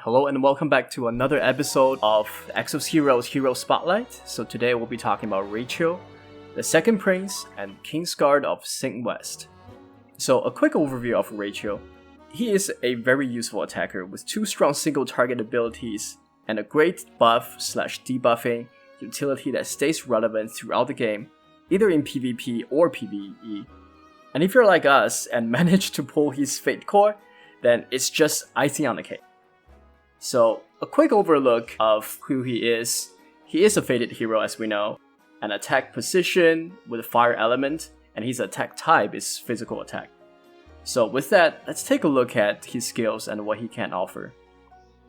hello and welcome back to another episode of Exos Heroes Hero Spotlight. So today we'll be talking about Rachel, the second prince and Kingsguard of Sing West. So a quick overview of Rachel. He is a very useful attacker with two strong single target abilities and a great buff/debuffing utility that stays relevant throughout the game, either in PvP or PvE. And if you're like us and manage to pull his Fatecore, then it's just icing on the cake. So, a quick overlook of who he is. He is a fated hero as we know, an attack position with a fire element, and his attack type is physical attack. So with that, let's take a look at his skills and what he can offer.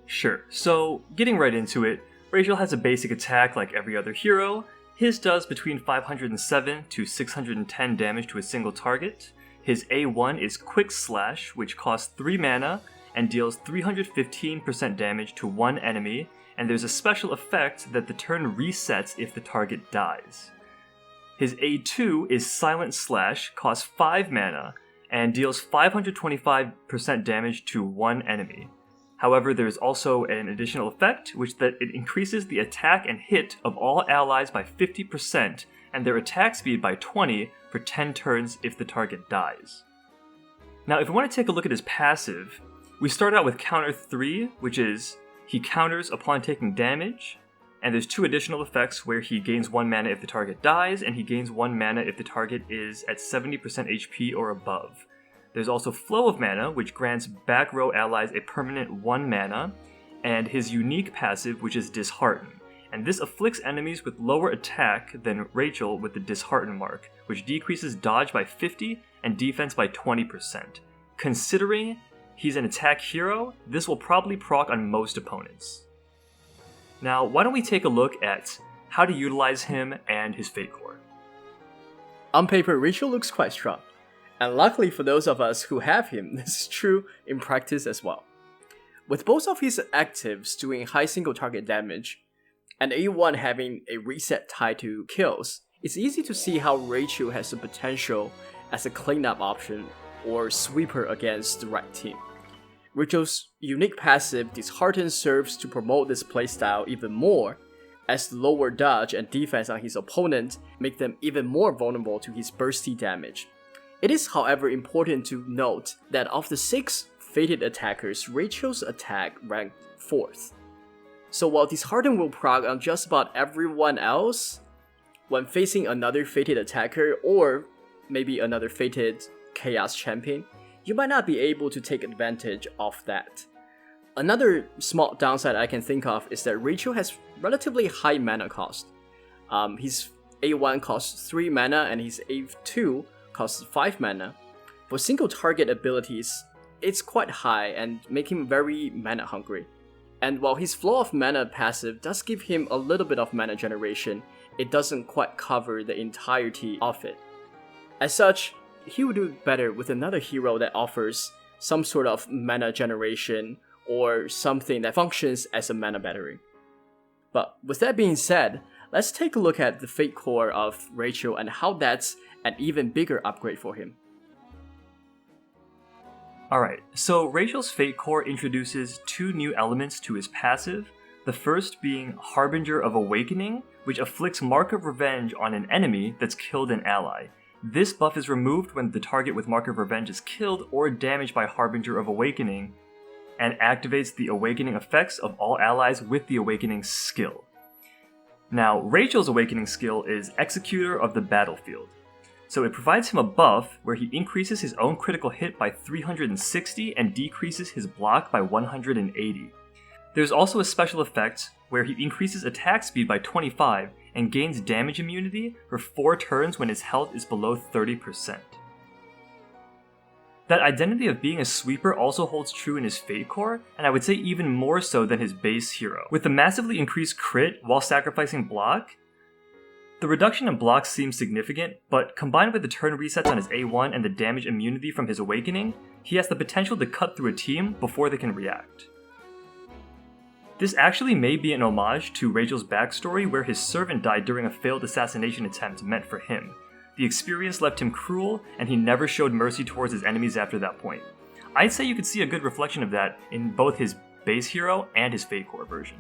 Sure, so getting right into it, Rachel has a basic attack like every other hero. His does between 507 to 610 damage to a single target. His A1 is Quick Slash, which costs 3 mana and deals 315% damage to one enemy, and there's a special effect that the turn resets if the target dies. His A2 is Silent Slash, costs 5 mana, and deals 525% damage to one enemy. However, there's also an additional effect, which that it increases the attack and hit of all allies by 50% and their attack speed by 20 for 10 turns if the target dies. Now, if we want to take a look at his passive, we start out with counter 3, which is he counters upon taking damage, and there's 2 additional effects where he gains 1 mana if the target dies, and he gains 1 mana if the target is at 70% HP or above. There's also Flow of Mana, which grants back row allies a permanent 1 mana, and his unique passive, which is Dishearten. And this afflicts enemies with lower attack than Rachel with the Dishearten mark, which decreases dodge by 50 and defense by 20%. Considering he's an attack hero, this will probably proc on most opponents. Now, why don't we take a look at how to utilize him and his Fatecore. On paper, Rachel looks quite strong, and luckily for those of us who have him, this is true in practice as well. With both of his actives doing high single target damage, and A1 having a reset tied to kills, it's easy to see how Rachel has the potential as a cleanup option or sweeper against the right team. Rachel's unique passive Dishearten serves to promote this playstyle even more, as the lower dodge and defense on his opponent make them even more vulnerable to his bursty damage. It is however important to note that of the 6 fated attackers, Rachel's attack ranked 4th. So while Dishearten will proc on just about everyone else, when facing another fated attacker or maybe another fated chaos champion, you might not be able to take advantage of that. Another small downside I can think of is that Rachel has relatively high mana cost. His A1 costs 3 mana and his A2 costs 5 mana. For single target abilities, it's quite high and make him very mana hungry. And while his Flow of Mana passive does give him a little bit of mana generation, it doesn't quite cover the entirety of it. As such, he would do better with another hero that offers some sort of mana generation or something that functions as a mana battery. But with that being said, let's take a look at the Fatecore of Rachel and how that's an even bigger upgrade for him. Alright, so Rachel's Fatecore introduces 2 new elements to his passive, the first being Harbinger of Awakening, which afflicts Mark of Revenge on an enemy that's killed an ally. This buff is removed when the target with Mark of Revenge is killed or damaged by Harbinger of Awakening, and activates the Awakening effects of all allies with the Awakening skill. Now, Rachel's Awakening skill is Executor of the Battlefield. So it provides him a buff where he increases his own critical hit by 360 and decreases his block by 180. There's also a special effect where he increases attack speed by 25 and gains damage immunity for 4 turns when his health is below 30%. That identity of being a sweeper also holds true in his Fatecore, and I would say even more so than his base hero. With the massively increased crit while sacrificing block, the reduction in block seems significant, but combined with the turn resets on his A1 and the damage immunity from his Awakening, he has the potential to cut through a team before they can react. This actually may be an homage to Rachel's backstory where his servant died during a failed assassination attempt meant for him. The experience left him cruel, and he never showed mercy towards his enemies after that point. I'd say you could see a good reflection of that in both his base hero and his Fatecore version.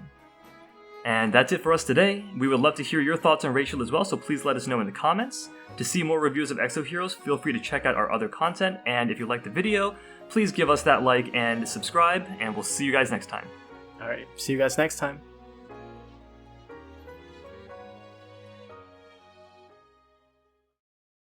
And that's it for us today. We would love to hear your thoughts on Rachel as well, so please let us know in the comments. To see more reviews of Exo Heroes, feel free to check out our other content, and if you liked the video, please give us that like and subscribe, and we'll see you guys next time. Alright, see you guys next time.